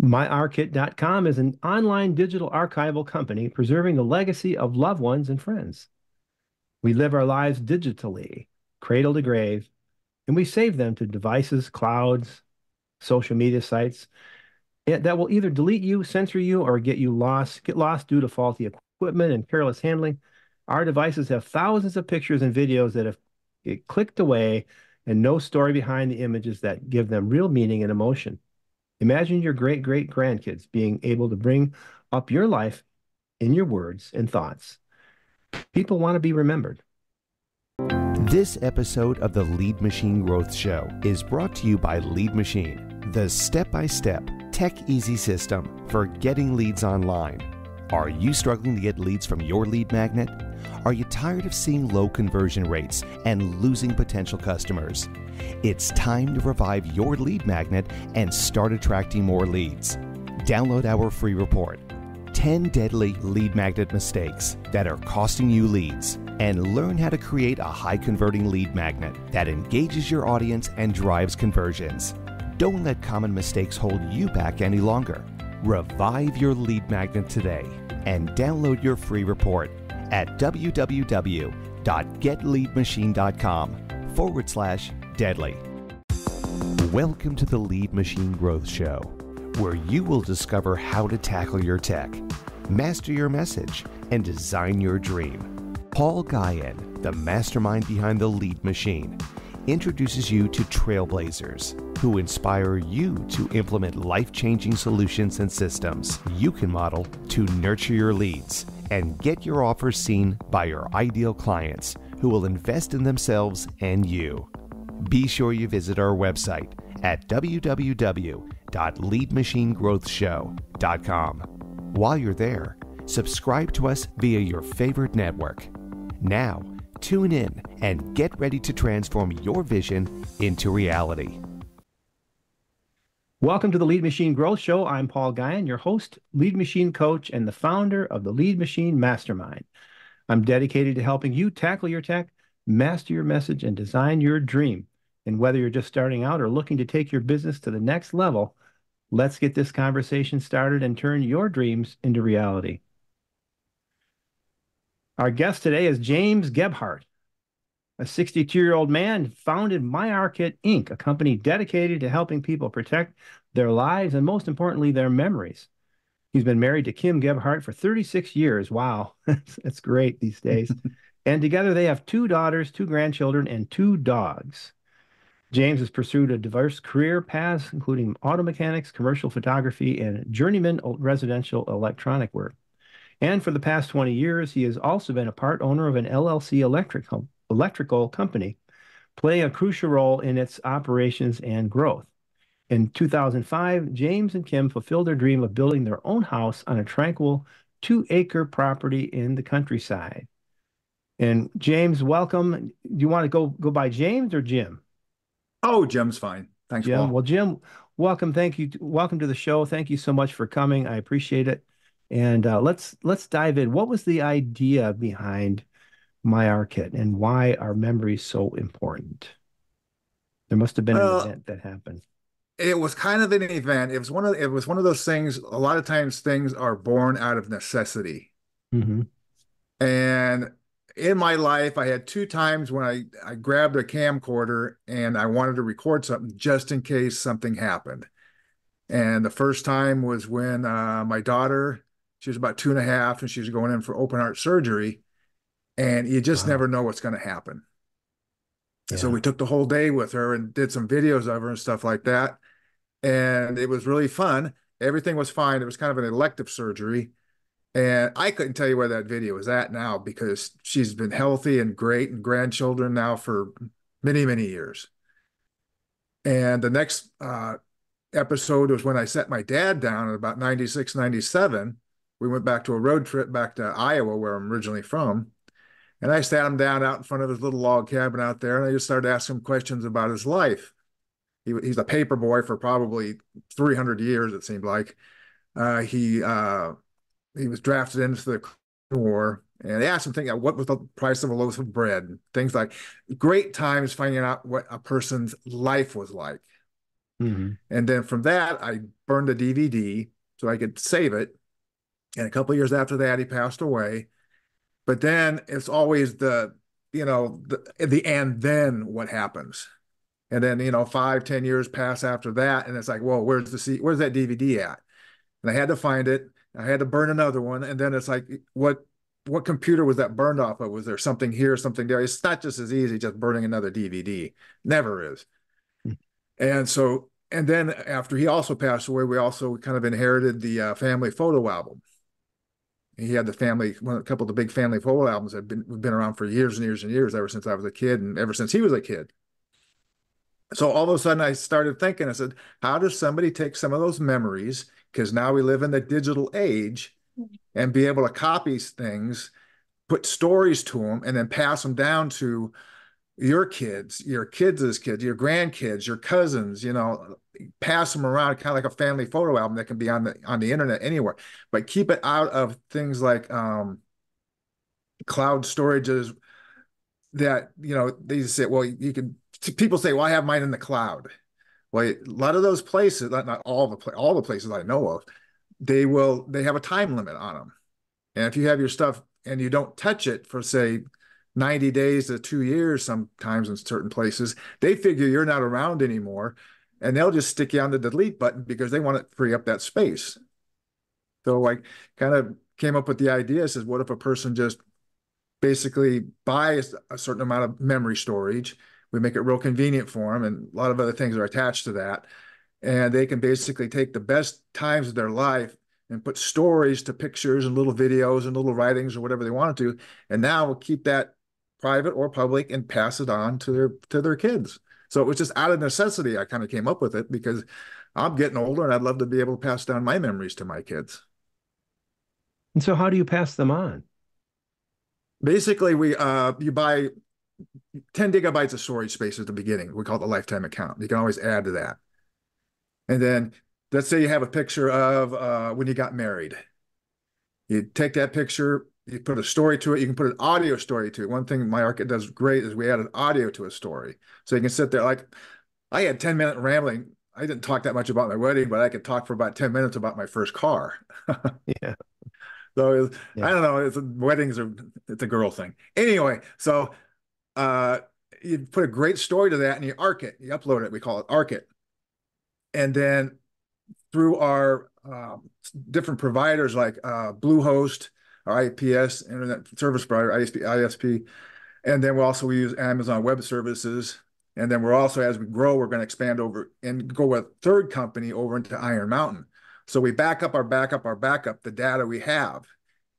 MyArkit.com is an online digital archival company preserving the legacy of loved ones and friends. We live our lives digitally, cradle to grave, and we save them to devices, clouds, social media sites that will either delete you, censor you, or get lost due to faulty equipment and careless handling. Our devices have thousands of pictures and videos that have get clicked away and no story behind the images that give them real meaning and emotion. Imagine your great grandkids being able to bring up your life in your words and thoughts. People want to be remembered. This episode of the Lead Machine Growth Show is brought to you by Lead Machine, the step-by-step, tech-easy system for getting leads online. Are you struggling to get leads from your lead magnet? Are you tired of seeing low conversion rates and losing potential customers? It's time to revive your lead magnet and start attracting more leads. Download our free report, 10 Deadly Lead Magnet Mistakes That Are Costing You Leads, and learn how to create a high-converting lead magnet that engages your audience and drives conversions. Don't let common mistakes hold you back any longer. Revive your lead magnet today and download your free report at www.getleadmachine.com/deadly. Welcome to the Lead Machine Growth Show, where you will discover how to tackle your tech, master your message, and design your dream. Paul Guyan, the mastermind behind the Lead Machine, introduces you to trailblazers who inspire you to implement life-changing solutions and systems you can model to nurture your leads and get your offers seen by your ideal clients who will invest in themselves and you. Be sure you visit our website at www.leadmachinegrowthshow.com. While you're there, subscribe to us via your favorite network. Now, tune in and get ready to transform your vision into reality. Welcome to the Lead Machine Growth Show. I'm Paul Guyan, your host, lead machine coach, and the founder of the Lead Machine Mastermind. I'm dedicated to helping you tackle your tech, master your message, and design your dream. And whether you're just starting out or looking to take your business to the next level, let's get this conversation started and turn your dreams into reality. Our guest today is James Gebhardt. A 62-year-old man founded MyArkit Inc., a company dedicated to helping people protect their lives and, most importantly, their memories. He's been married to Kim Gebhart for 36 years. Wow, that's great these days. And together they have 2 daughters, 2 grandchildren, and 2 dogs. James has pursued a diverse career paths, including auto mechanics, commercial photography, and journeyman residential electronic work. And for the past 20 years, he has also been a part owner of an LLC electrical company, playing a crucial role in its operations and growth. In 2005, James and Kim fulfilled their dream of building their own house on a tranquil 2-acre property in the countryside. And James, welcome. Do you want to go by James or Jim? Oh, Jim's fine. Thanks, Jim. Paul. Well, Jim, welcome. Thank you. Welcome to the show. Thank you so much for coming. I appreciate it. And let's dive in. What was the idea behind MyArkit and why are memories so important? There must have been an event that happened. It was kind of an event. It was one of those things. A lot of times things are born out of necessity. Mm-hmm. And in my life, I had 2 times when I grabbed a camcorder and I wanted to record something just in case something happened. And the first time was when my daughter, she was about 2.5, and she was going in for open heart surgery. And you just never know what's going to happen. Yeah. So we took the whole day with her and did some videos of her and stuff like that. And it was really fun. Everything was fine. It was kind of an elective surgery. And I couldn't tell you where that video is at now because she's been healthy and great and grandchildren now for many, many years. And the next episode was when I set my dad down in about 96, 97. We went back to a road trip back to Iowa, where I'm originally from. And I sat him down out in front of his little log cabin out there, and I just started asking him questions about his life. He's a paper boy for probably 300 years, it seemed like. He was drafted into the war, and they asked him things, what was the price of a loaf of bread, and things like great times finding out what a person's life was like. Hmm. And then from that, I burned the DVD so I could save it. And a couple of years after that, he passed away. But then it's always the and then what happens? And then, 5, 10 years pass after that. And it's like, whoa, where's that DVD at? And I had to find it. I had to burn another one. And then it's like, what computer was that burned off of? Was there something here, something there? It's not just as easy just burning another DVD. Never is. And then after he also passed away, we also kind of inherited the family photo album. He had a couple of the big family photo albums that have been around for years and years and years, ever since I was a kid and ever since he was a kid. So all of a sudden I started thinking, I said, how does somebody take some of those memories? Because now we live in the digital age and be able to copy things, put stories to them, and then pass them down to your kids' kids, your grandkids, your cousins, pass them around kind of like a family photo album that can be on the internet anywhere, but keep it out of things like cloud storages that, they say, well, people say, well, I have mine in the cloud. Well, a lot of those places, not all the places I know of, they have a time limit on them. And if you have your stuff and you don't touch it for, say, 90 days to 2 years, sometimes in certain places, they figure you're not around anymore, and they'll just stick you on the delete button because they want to free up that space. So I kind of came up with the idea, says, what if a person just basically buys a certain amount of memory storage? We make it real convenient for them, and a lot of other things are attached to that. And they can basically take the best times of their life and put stories to pictures and little videos and little writings or whatever they want to. And now we'll keep that private or public and pass it on to their kids. So it was just out of necessity I kind of came up with it, because I'm getting older and I'd love to be able to pass down my memories to my kids. And so how do you pass them on? Basically, you buy 10 gigabytes of storage space at the beginning. We call it the lifetime account. You can always add to that. And then let's say you have a picture of when you got married. You take that picture, you put a story to it. You can put an audio story to it. One thing MyArkit does great is we added audio to a story. So you can sit there, like I had 10-minute rambling. I didn't talk that much about my wedding, but I could talk for about 10 minutes about my first car. Yeah. So Yeah. I don't know. It's a girl thing. Anyway, so you put a great story to that and you arc it. You upload it. We call it ARKit. And then through our different providers like Bluehost, our IPS, Internet Service Provider, ISP, and then we use Amazon Web Services. And then we're also, as we grow, we're going to expand over and go with a third company over into Iron Mountain. So we back up, the data we have.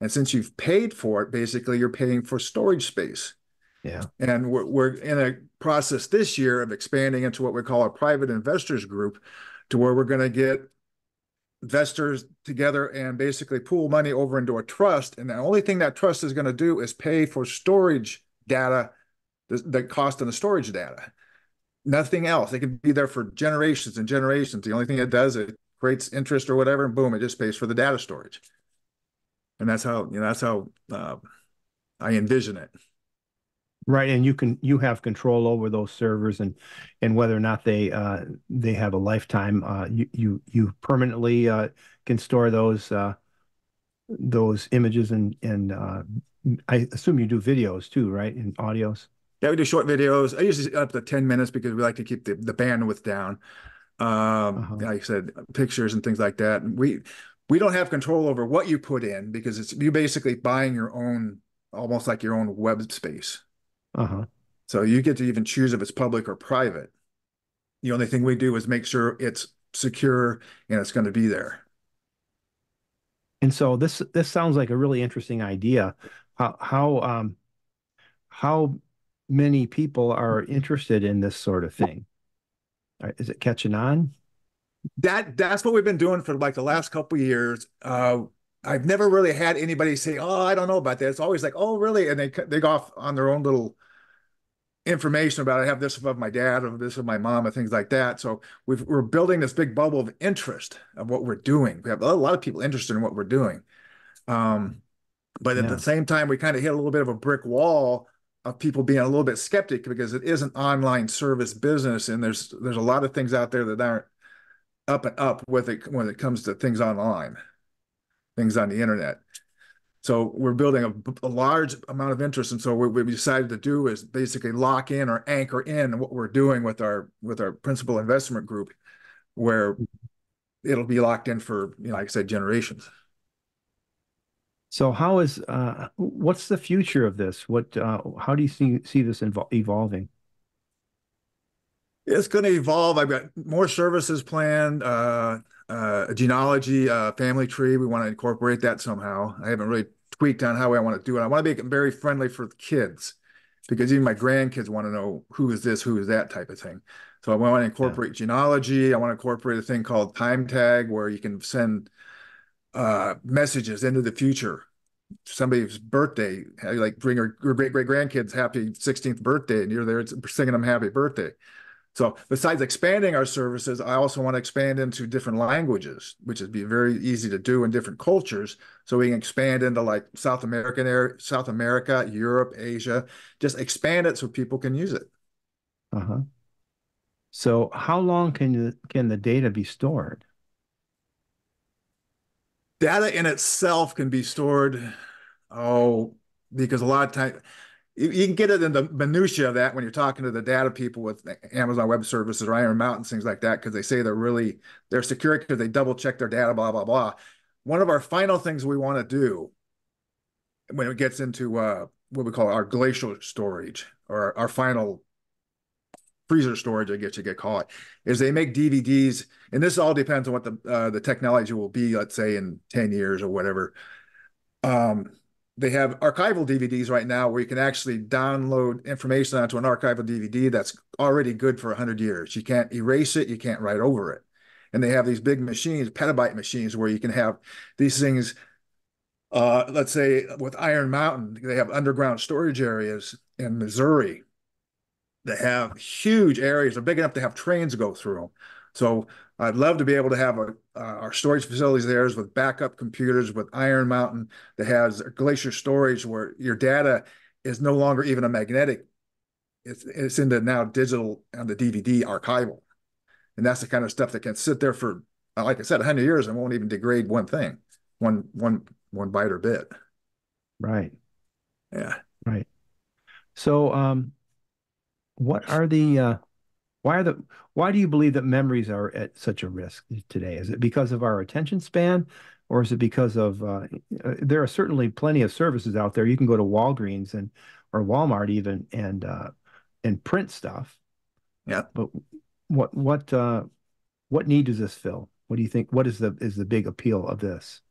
And since you've paid for it, basically you're paying for storage space. Yeah. And we're in a process this year of expanding into what we call a private investors group, to where we're going to get investors together and basically pool money over into a trust. And the only thing that trust is going to do is pay for storage data, the cost of the storage data. Nothing else. It can be there for generations and generations. The only thing it does, it creates interest or whatever, and boom, it just pays for the data storage. And that's how I envision it. Right, and you have control over those servers and whether or not they have a lifetime. You permanently can store those images and I assume you do videos too, right? And audios. Yeah, we do short videos. I usually up to 10 minutes because we like to keep the bandwidth down. Like I said, pictures and things like that. And we don't have control over what you put in, because you basically buying your own, almost like your own web space. So you get to even choose if it's public or private. The only thing we do is make sure it's secure and it's going to be there. And so this sounds like a really interesting idea. How many people are interested in this sort of thing? Is it catching on? That's what we've been doing for like the last couple of years. I've never really had anybody say, "Oh, I don't know about that." It's always like, "Oh, really?" And they go off on their own little information about, I have this of my dad or this of my mom and things like that. So we're building this big bubble of interest of what we're doing. We have a lot of people interested in what we're doing. But at the same time, we kind of hit a little bit of a brick wall of people being a little bit skeptic, because it is an online service business, and there's a lot of things out there that up and up with it when it comes to things online, things on the internet. So we're building a large amount of interest, and so what we decided to do is basically lock in or anchor in what we're doing with our principal investment group, where it'll be locked in for, like I said, generations. So what's the future of this? How do you see this evolving? It's going to evolve. I've got more services planned. A genealogy, family tree. We want to incorporate that somehow. I haven't really tweaked on how I want to do it. I want to make it very friendly for the kids, because even my grandkids want to know who is this, who is that type of thing. So I want to Yeah. incorporate genealogy. I want to incorporate a thing called time tag, where you can send messages into the future. Somebody's birthday, like bring your great great grandkids happy 16th birthday, and you're there singing them happy birthday. So besides expanding our services, I also want to expand into different languages, which would be very easy to do in different cultures. So we can expand into like South America, Europe, Asia, just expand it so people can use it. Uh-huh. So how long can the data be stored? Data in itself can be stored, oh, because a lot of time you can get it in the minutia of that when you're talking to the data people with Amazon Web Services or Iron Mountain, things like that, because they say they're secure because they double check their data, blah, blah, blah. One of our final things we want to do when it gets into what we call our glacial storage, or our final freezer storage, I guess you could call it, is they make DVDs, and this all depends on what the technology will be, let's say in 10 years or whatever. Um, they have archival DVDs right now where you can actually download information onto an archival DVD that's already good for 100 years. You can't erase it, you can't write over it. And they have these big machines, petabyte machines, where you can have these things. Let's say with Iron Mountain, they have underground storage areas in Missouri that have huge areas. They're big enough to have trains go through them. So I'd love to be able to have our storage facilities there with backup computers with Iron Mountain that has glacier storage where your data is no longer even a magnetic. It's into now digital on the DVD archival. And that's the kind of stuff that can sit there for, like I said, 100 years and won't even degrade one thing, one byte or bit. Right. Yeah. Right. So what are the why are the why do you believe that memories are at such a risk today? Is it because of our attention span, or is it because of there are certainly plenty of services out there. You can go to Walgreens and or Walmart even and print stuff. Yeah. But what what uh what need does this fill? What do you think? What is the big appeal of this?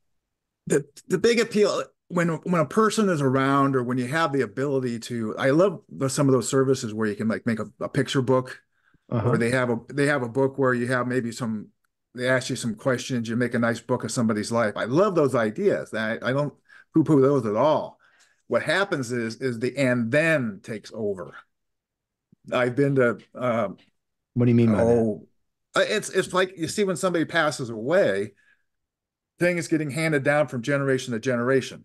The big appeal when a person is around, or when you have the ability to, I love some of those services where you can like make a picture book, or Uh-huh. they have a book where you have maybe they ask you some questions, you make a nice book of somebody's life. I love those ideas. I don't poo-poo those at all. What happens is the and then takes over. I've been to What do you mean by that? oh it's like you see when somebody passes away, things getting handed down from generation to generation.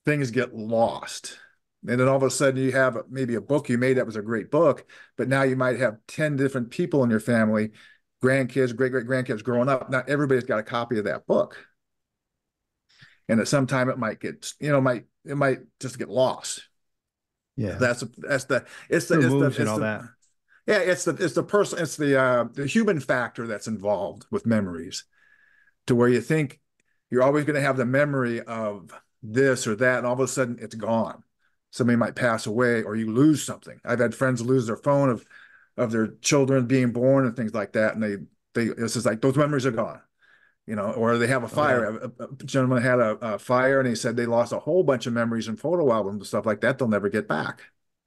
Things get lost. And then all of a sudden you have maybe a book you made that was a great book, but now you might have 10 different people in your family, grandkids, great great grandkids growing up. Not everybody's got a copy of that book. And at some time it might get, it might just get lost. Yeah. That's the it's the Through it's the moves and it's all the that. yeah, it's the person, it's the human factor that's involved with memories, to where you think you're always going to have the memory of this or that, and all of a sudden it's gone. Somebody might pass away, or you lose something. I've had friends lose their phone of their children being born and things like that, and they it's just like those memories are gone, or they have a Oh yeah. fire. A gentleman had a fire, and he said they lost a whole bunch of memories and photo albums and stuff like that they'll never get back.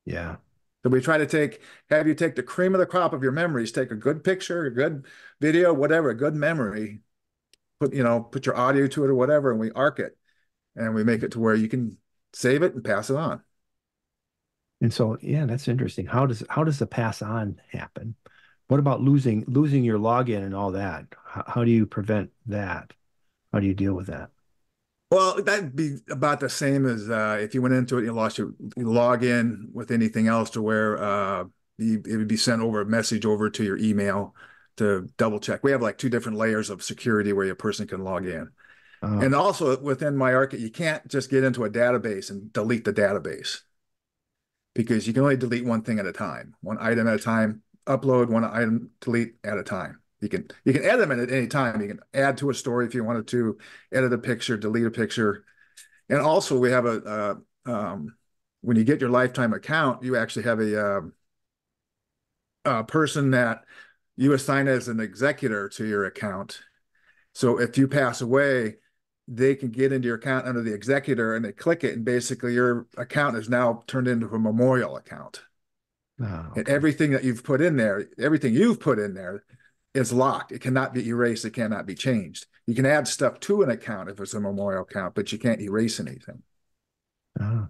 Yeah. So we try to have you take the cream of the crop of your memories, take a good picture, a good video, whatever, a good memory, put your audio to it or whatever, and we arc it, and we make it to where you can save it and pass it on. And so, yeah, that's interesting. How does the pass on happen? What about losing your login and all that? How do you prevent that? How do you deal with that? Well, that'd be about the same as if you went into it, you lost your login with anything else, to where it would be sent over a message over to your email to double check. We have like two different layers of security where a person can log in. Uh, And also within MyArkit, you can't just get into a database and delete the database because you can only delete one thing at a time, one item at a time, upload one item, delete at a time. You can add them at any time. You can add to a story if you wanted to, edit a picture, delete a picture. And also we have when you get your lifetime account, you actually have a person that you assign as an executor to your account. So if you pass away, they can get into your account under the executor and they click it, and basically your account is now turned into a memorial account. And okay. everything that you've put in there, everything you've put in there is locked. It cannot be erased. It cannot be changed. You can add stuff to an account if it's a memorial account, but you can't erase anything. Uh,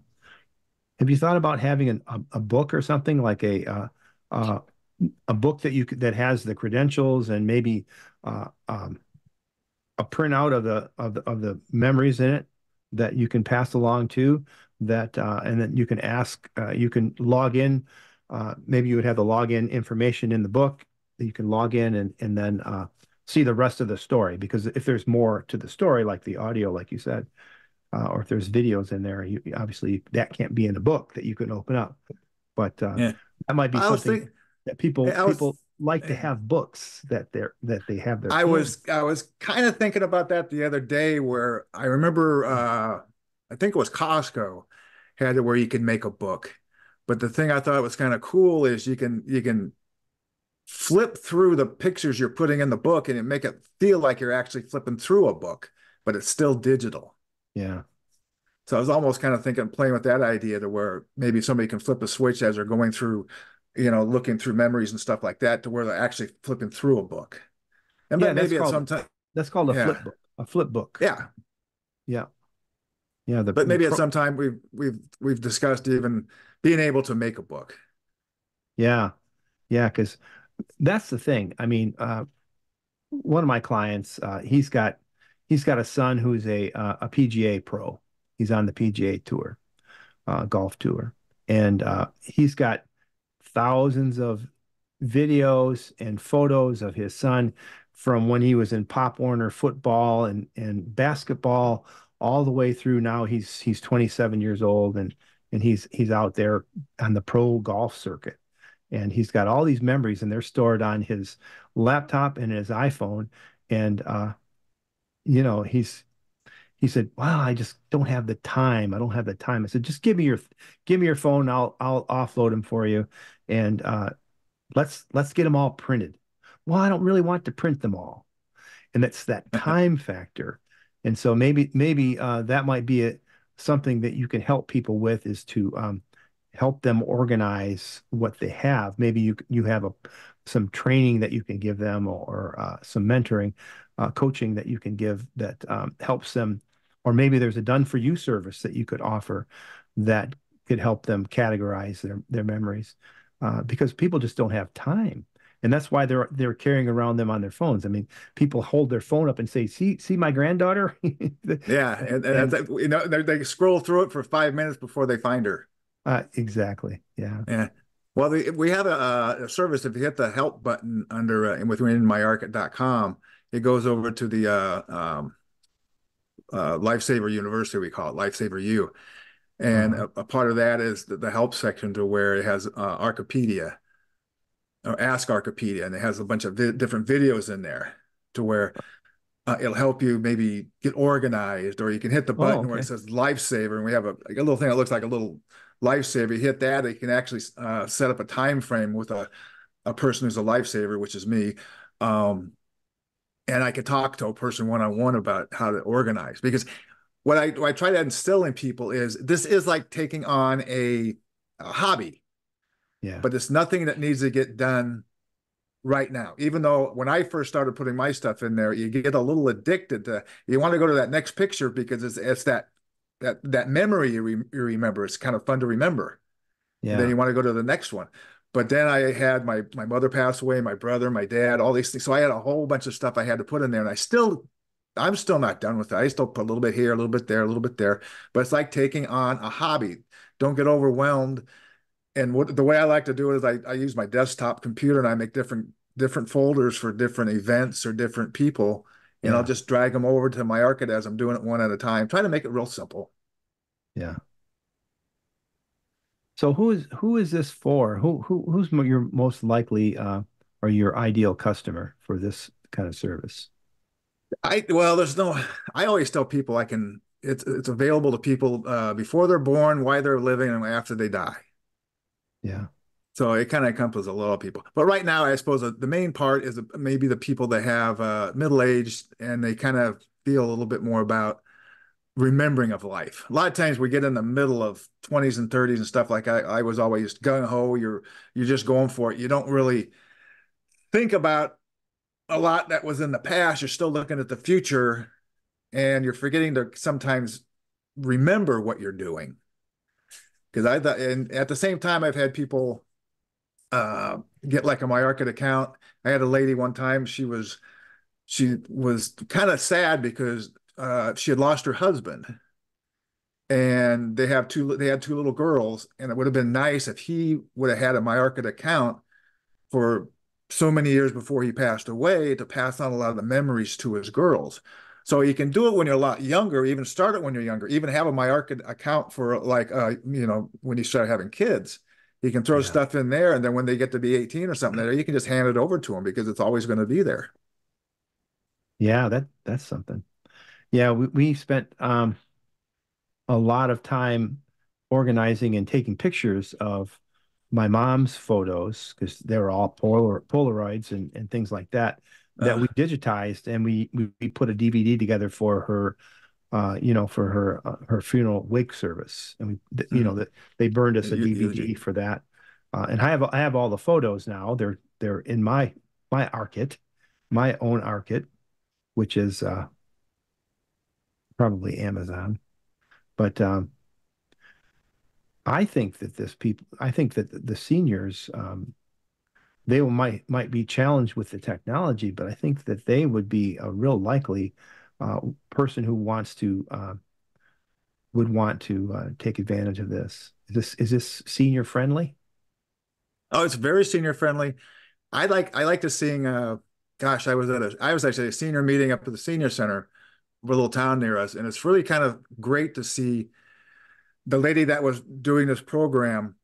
have you thought about having a book or something like uh, a book that that has the credentials and maybe uh, um, a printout of the memories in it that you can pass along to that and then you can ask you can log in maybe you would have the login information in the book that you can log in and then see the rest of the story because if there's more to the story like the audio like you said or if there's videos in there obviously that can't be in a book that you can open up but Yeah. that might be I was something thinking, that I people was, like to have books that they have their I hands. was, I was kind of thinking about that the other day where I remember, I think it was Costco had it where you could make a book. But the thing I thought was kind of cool is you can flip through the pictures you're putting in the book and it make it feel like you're actually flipping through a book, but it's still digital. Yeah. So I was almost kind of thinking, playing with that idea to where maybe somebody can flip a switch as they're going through, looking through memories and stuff like that to where they're actually flipping through a book. And Yeah, but maybe at some time, that's called a yeah, flip book. A flip book. yeah. Yeah. Yeah. But maybe at some time we've discussed even being able to make a book. Yeah. Yeah, because that's the thing. I mean, one of my clients, he's got a son who's a PGA pro. He's on the PGA tour, golf tour, and he's got thousands of videos and photos of his son from when he was in Pop Warner football and basketball all the way through now he's 27 years old and he's out there on the pro golf circuit and he's got all these memories and they're stored on his laptop and his iPhone and you know he said, "Wow, I just don't have the time. I don't have the time." I said, "Just give me your phone. I'll offload them for you, and let's get them all printed." Well, I don't really want to print them all, and that's that time factor. And so maybe that might be something that you can help people with is to help them organize what they have. Maybe you have some training that you can give them or some mentoring, coaching that you can give that helps them, or maybe there's a done for you service that you could offer that could help them categorize their memories because people just don't have time. And that's why they're carrying around them on their phones. I mean, people hold their phone up and say, "See my granddaughter," Yeah, and and they scroll through it for 5 minutes before they find her. exactly, yeah. Yeah. Well, we have a service. If you hit the help button under within myarkit.com, it goes over to the Lifesaver University. We call it Lifesaver U, and Uh-huh. a part of that is the help section to where it has Archipedia or Ask Archipedia, and it has a bunch of different videos in there to where it'll help you maybe get organized, or you can hit the Oh, button where it okay. says Lifesaver, and we have a little thing that looks like a little lifesaver. You hit that, it can actually set up a time frame with a person who's a lifesaver, which is me. Um, and I could talk to a person one-on-one about how to organize because what I try to instill in people is this is like taking on a hobby, Yeah. but it's nothing that needs to get done right now. Even though when I first started putting my stuff in there, you get a little addicted to you want to go to that next picture because it's that memory you remember. It's kind of fun to remember. And then Yeah. you want to go to the next one. But then I had my mother pass away, my brother, my dad, all these things. So I had a whole bunch of stuff I had to put in there, and I'm still not done with it. I still put a little bit here, a little bit there, a little bit there. But it's like taking on a hobby. Don't get overwhelmed. And the way I like to do it is I use my desktop computer and I make different different folders for different events or different people, and I'll Yeah. just drag them over to MyArkit as I'm doing it one at a time, trying to make it real simple. Yeah. So who is this for? Who's your most likely or your ideal customer for this kind of service? Well, there's no, I always tell people it's available to people before they're born, while they're living, and after they die. Yeah. So it kind of encompasses a lot of people. But right now, I suppose the main part is maybe the people that have middle age and they kind of feel a little bit more about remembering of life. A lot of times we get in the middle of 20s and 30s and stuff like I was always gung ho. You're just going for it. You don't really think about a lot that was in the past. You're still looking at the future and you're forgetting to sometimes remember what you're doing. Because I thought, and at the same time, I've had people get like a MyArkit account. I had a lady one time. She was kind of sad because she had lost her husband, and they had two little girls, and it would have been nice if he would have had a MyArkit account for so many years before he passed away to pass on a lot of the memories to his girls. So you can do it when you're a lot younger, even start it when you're younger, even have a MyArkit account for like when you start having kids. You can throw Yeah. stuff in there, and then when they get to be 18 or something, there you can just hand it over to them because it's always going to be there. Yeah, that's something. Yeah, we spent a lot of time organizing and taking pictures of my mom's photos because they were all Polaroids and things like that that Uh, we digitized and we put a DVD together for her for her funeral wake service and that they burned us a DVD Eulogy. for that and I have all the photos now they're in my Arkit my own Arkit which is probably Amazon but I think that the seniors, they might be challenged with the technology, but I think that they would be a real likely person who would want to take advantage of this. Is this senior friendly? Oh, it's very senior friendly. I like to seeing gosh, I was actually at a senior meeting up at the senior center of a little town near us, and it's really kind of great to see the lady that was doing this program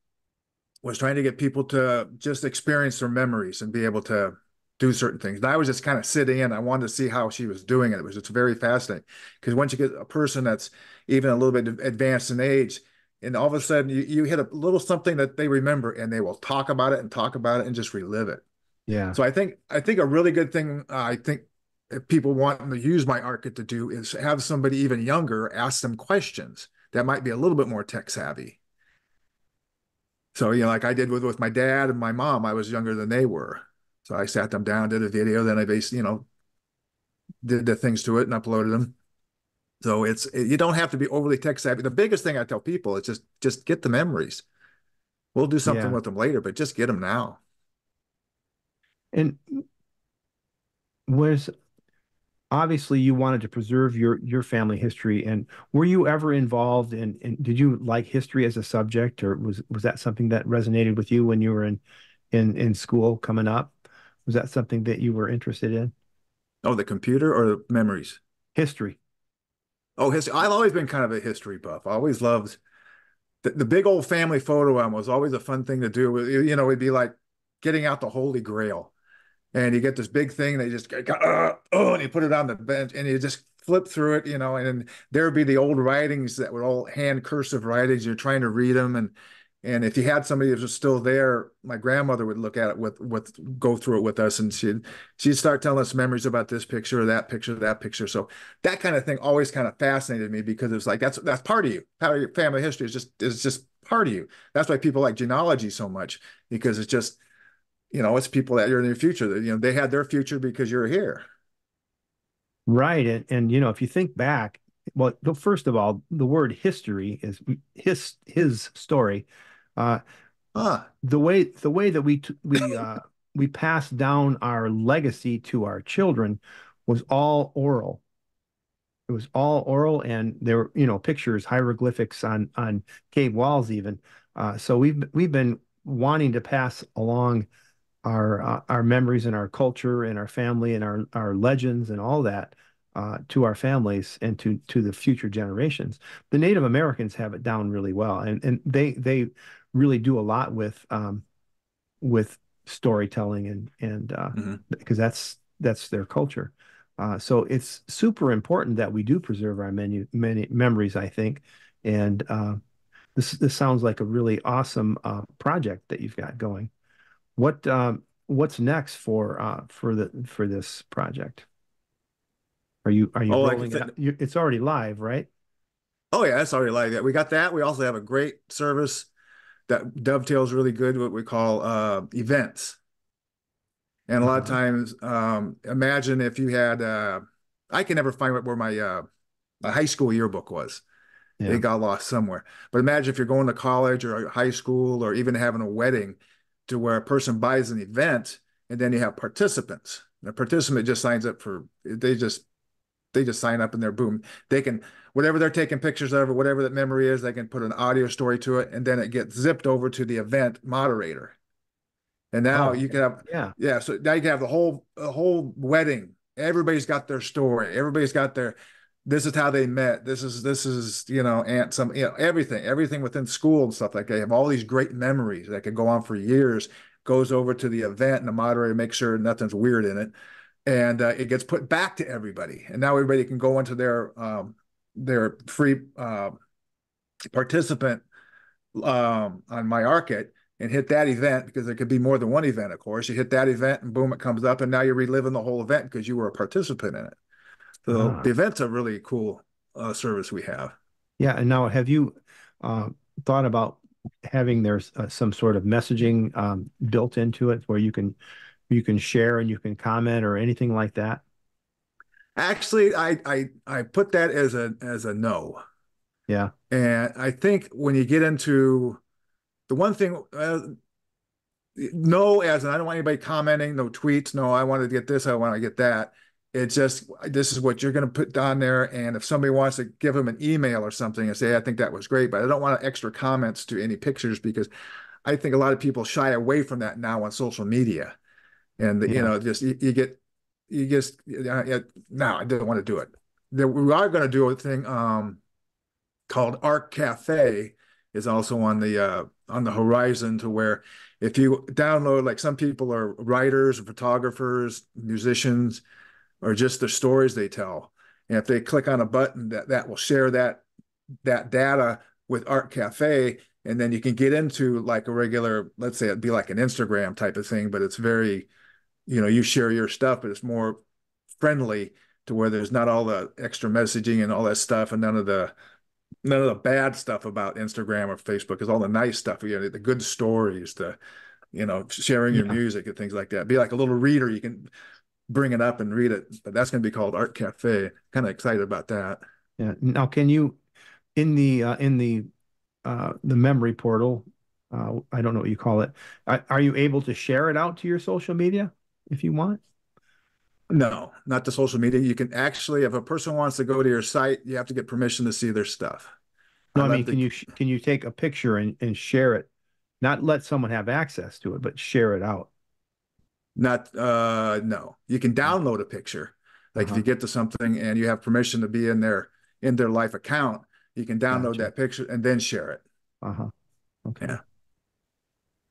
was trying to get people to just experience their memories and be able to do certain things. And I was just kind of sitting in. I wanted to see how she was doing it. It was just very fascinating because once you get a person that's even a little bit advanced in age, and all of a sudden you hit a little something that they remember and they will talk about it and just relive it. Yeah, So I think a really good thing I think if people want to use MyArkit to do is have somebody even younger ask them questions that might be a little bit more tech savvy. So, like I did with my dad and my mom, I was younger than they were. So I sat them down, did a video, then I basically, did the things to it and uploaded them. So you don't have to be overly tech savvy. The biggest thing I tell people is just get the memories. We'll do something yeah. with them later, but just get them now. And was obviously you wanted to preserve your family history, and were you ever involved in did you like history as a subject, or was that something that resonated with you when you were in school coming up? Was that something that you were interested in? Oh, the computer or the memories? History. Oh, history. I've always been kind of a history buff. I always loved the big old family photo album was always a fun thing to do. It'd be like getting out the Holy Grail. And you get this big thing, they just and you put it on the bench and you just flip through it, and then there would be the old writings that were all hand cursive writings. You're trying to read them, and if you had somebody that was still there, my grandmother would look at it with go through it with us, and she'd start telling us memories about this picture or that picture, that picture. So that kind of thing always kind of fascinated me because it's like that's part of you. Part of your family history is just part of you. That's why people like genealogy so much because it's just it's people that are in your future that, they had their future because you're here. Right. And if you think back, well, first of all, the word history is his story. Uh, Ah, the way that we pass down our legacy to our children was all oral. It was all oral, and there were, pictures, hieroglyphics on cave walls even. So we've been wanting to pass along our memories and our culture and our family and our legends and all that to our families and to the future generations. The Native Americans have it down really well, and they really do a lot with storytelling and Hmm. because that's their culture. So it's super important that we do preserve our many memories, I think. And this sounds like a really awesome project that you've got going. What's next for this project? Are you Oh, like rolling it out? It's already live, right? oh yeah, that's already like that. We got that. We also have a great service that dovetails really good what we call events. And a lot of Uh-huh. times, imagine if you had, I can never find where my high school yearbook was. It Yeah. got lost somewhere. But imagine if you're going to college or high school or even having a wedding to where a person buys an event and then you have participants. The participant just signs up for, they just sign up and they're boom. They can, whatever they're taking pictures of or whatever that memory is, they can put an audio story to it and then it gets zipped over to the event moderator. And now Oh, you can have, yeah. yeah, so now you can have the whole wedding. Everybody's got their story. Everybody's got their, this is how they met. This is, and some, everything within school and stuff like that. They have all these great memories that could go on for years, goes over to the event and the moderator makes sure nothing's weird in it. And it gets put back to everybody. And now everybody can go into their free participant on MyArkit and hit that event because there could be more than one event, of course. You hit that event and boom, it comes up, and now you're reliving the whole event because you were a participant in it. So Ah, the event's a really cool service we have. yeah. And now, have you uh, thought about having there's some sort of messaging built into it where you can share and you can comment or anything like that? Actually, I put that as a no, Yeah. and I think when you get into the one thing, no, as in I don't want anybody commenting, no tweets, no, I want to get this, I want to get that. It's just this is what you're going to put down there, and if somebody wants to give them an email or something and say, I think that was great, but I don't want extra comments to any pictures because I think a lot of people shy away from that now on social media, and Yeah. just you get you just no, I didn't want to do it. We are going to do a thing called Art Cafe is also on the horizon to where if you download like some people are writers, photographers, musicians, or just the stories they tell. And if they click on a button that will share that data with Art Cafe, and then you can get into like a regular, let's say it'd be like an Instagram type of thing, but it's very, you share your stuff, but it's more friendly to where there's not all the extra messaging and all that stuff and none of the bad stuff about Instagram or Facebook is all the nice stuff, the good stories, sharing your Yeah. music and things like that. Be like a little reader. You can bring it up and read it, but that's going to be called Art Cafe. Kind of excited about that. Yeah. Now, can you in the memory portal, I don't know what you call it. Are you able to share it out to your social media if you want? No, not the social media. You can actually, if a person wants to go to your site, you have to get permission to see their stuff. No, I I mean, let the can you take a picture and share it? Not let someone have access to it, but share it out. not no. You can download a picture. Like if you Uh-huh. get to something and you have permission to be in their life account, you can download Gotcha. that picture and then share it. Uh-huh. Okay. Yeah.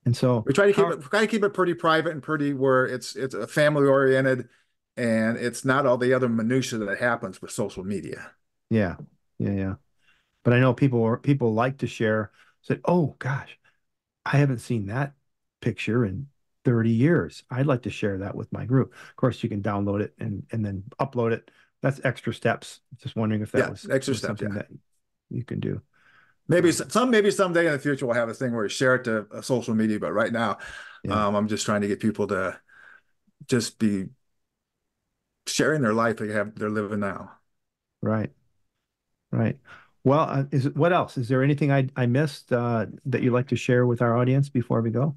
And so We try to keep how it try to keep it pretty private and pretty where it's a family oriented and it's not all the other minutia that happens with social media. yeah. Yeah, yeah. But I know people like to share, say, "Oh gosh, I haven't seen that picture in 30 years. I'd like to share that with my group." Of course, you can download it and then upload it. That's extra steps. Just wondering if that Yeah, was extra was steps. something Yeah, that you can do. maybe Uh, maybe someday in the future we'll have a thing where we share it to social media. But right now, yeah, I'm just trying to get people to just be sharing their life they're living now. right, right. Well, what else? Is there anything I missed that you'd like to share with our audience before we go?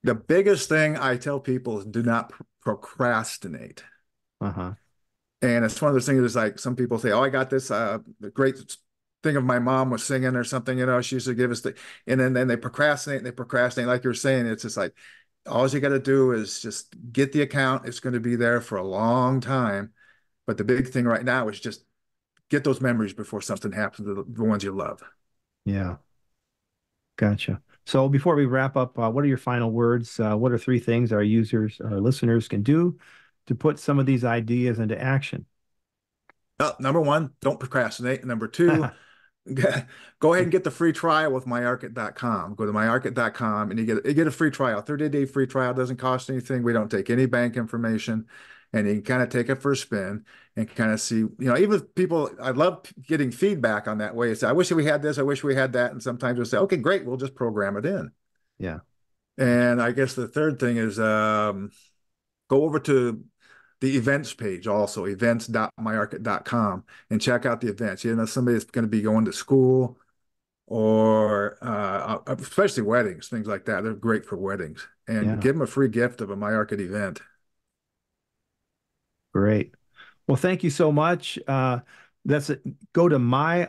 The biggest thing I tell people is do not procrastinate. Uh-huh. And it's one of those things that's like some people say, "Oh, I got this the great thing of my mom was singing or something, she used to give us the," and then they procrastinate, like you're saying, it's just like All you got to do is just get the account. It's going to be there for a long time. But the big thing right now is just get those memories before something happens to the ones you love. Yeah, gotcha. So before we wrap up, what are your final words? What are three things our users, our listeners can do to put some of these ideas into action? Number one, don't procrastinate. Number two, go ahead and get the free trial with myarkit.com. Go to myarkit.com and you get a free trial. 30-day free trial doesn't cost anything. We don't take any bank information. And you can kind of take it for a spin and kind of see, even if people, I love getting feedback on that way. It's, I wish we had this, I wish we had that. And sometimes we'll say, okay, great, we'll just program it in. Yeah. And I guess the third thing is go over to the events page also, events.myarkit.com, and check out the events. Somebody that's going to be going to school or especially weddings, things like that. They're great for weddings. And give them a free gift of a MyArkit event. Great. Well, thank you so much. That's it. Go to myarkit.com,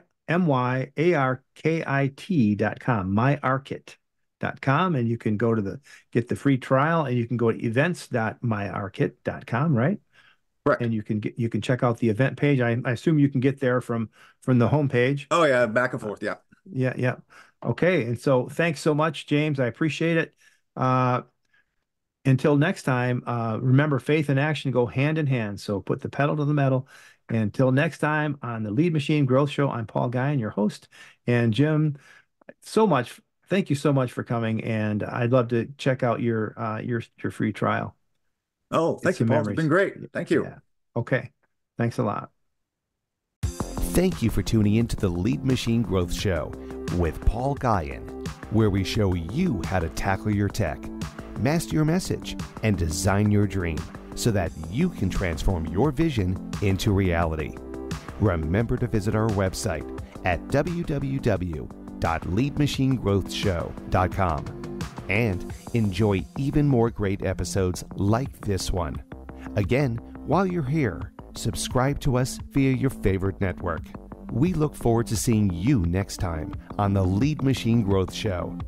myarkit.com, and you can go to get the free trial, and you can go to events.myarkit.com, right? Correct. And you can check out the event page. I assume you can get there from the home page. Oh yeah, back and forth. Yeah. Yeah. Okay. And so thanks so much, James. I appreciate it. Until next time, remember, faith and action go hand in hand. So put the pedal to the metal. And until next time on the Lead Machine Growth Show, I'm Paul Guyon, your host. And Jim, thank you so much for coming. And I'd love to check out your free trial. Oh, thank you, Paul. It's been great. Thank you. Yeah. Okay. Thanks a lot. Thank you for tuning in to the Lead Machine Growth Show with Paul Guyon, where we show you how to tackle your tech, master your message, and design your dream so that you can transform your vision into reality. Remember to visit our website at www.leadmachinegrowthshow.com and enjoy even more great episodes like this one. Again, while you're here, subscribe to us via your favorite network. We look forward to seeing you next time on the Lead Machine Growth Show.